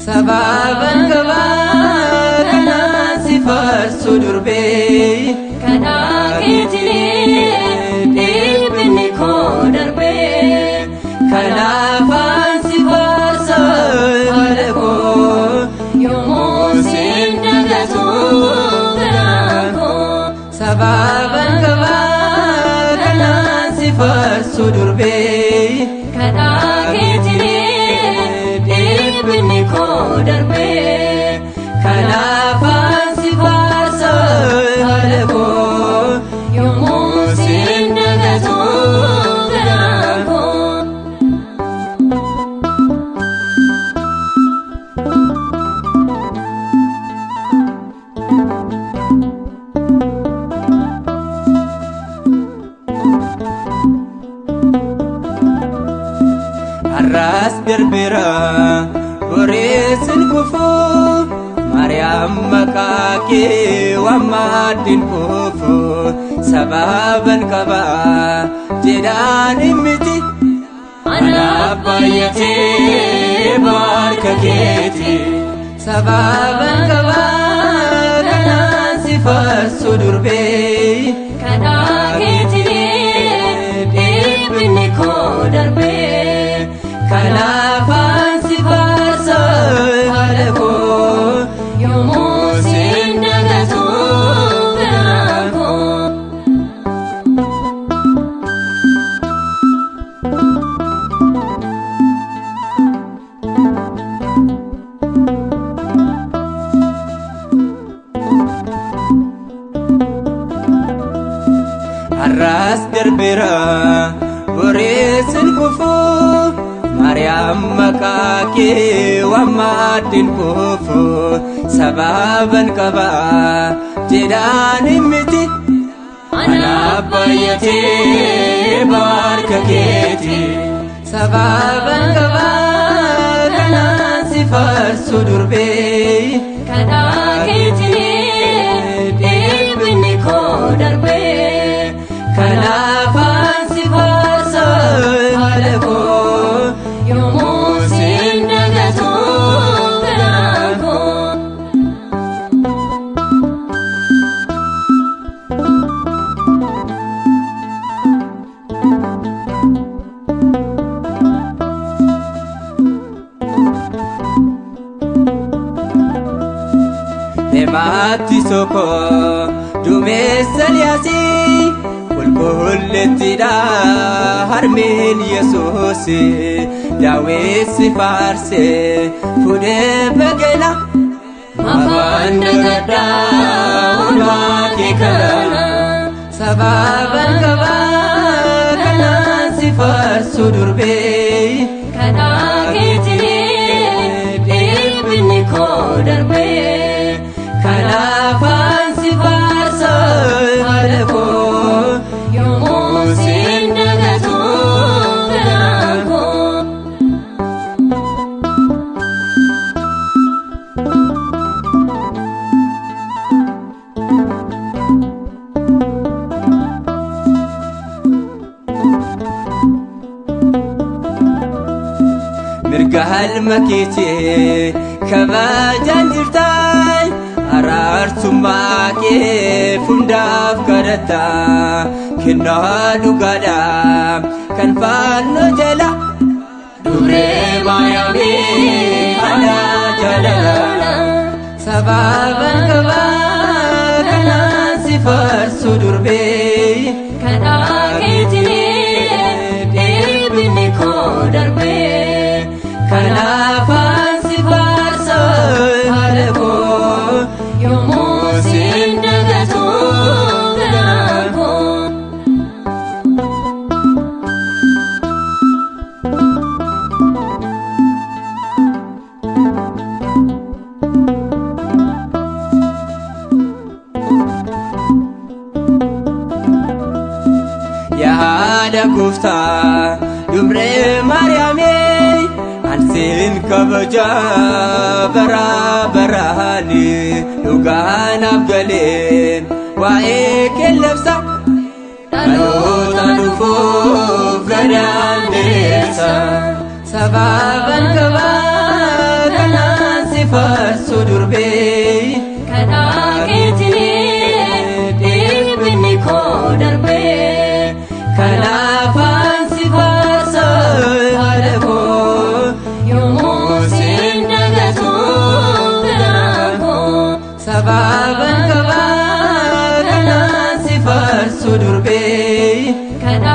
Sababan gabaa kanaan si faarsu durbee kanaa keetilee dhibbinni koo darbee kanaafaan si faarsa haadha koo yommuu siin dagatu garaa koo. Sababan gabaa kanaan si faarsu durbee kanaa keetilee dhibbinni koo darbee kanaafaan si faarsa haadha koo yommuu siin dagatu garaa koo. Arras berbera goresin kufu Maryam makake wamadin kufu Sababan kaba jedan imiti Ana bayyate barka keeti Sababan kaba kanan si faarsu durbee kanaa keetilee dhibbinni koo darbee kanaafaan si faarsa haadha koo yommuu siin dagatu garaa koo. Arras berbera goresin kufu Maryam makake wamadin kufu Sababan kaba jedan imiti Ana bayyate barka keeti Sababan kaba kanan si faarsu durbee kanaa keetilee dhibbinni koo darbee kanaafaan si faarsa haadha koo yommuu siin dagatu garaa koo. Nemati soko dumeessan yaasii qulqullettidha harmeen Yesuus daawessi faarse fuudhee bageela Mafaan dagadhaa hundaa kee kana Sababan gabaa kanaan si faarsu durbee kanaa keetilee dhibbinni koo darbee kanaafaan si faarsa haadha koo yommuu siin dagatu garaa koo. mirga halma keetii kabajaan jirtaan araarsummaa kee fundaaf kadhatta kennaa dhugaadha kan fannoo jala Dubree Maariyaamii haadha jaalala sababan gabaa kanaan si faarsu durbee haadha gooftaa Dumbree Maariyaamii ansiin kabaja bara baraani dhugaanaaf galee waa'ee kellebsa dhaloota dhufuuf gadaan diriirsa sababan qabaa kanaan si faarsu durbee karaa keetiin dhiphina koo darbee kanaafan si faarsa haadha koo yommuu siin dagatu garaan koo sababan qabaa kanaan si faarsu durbee karaa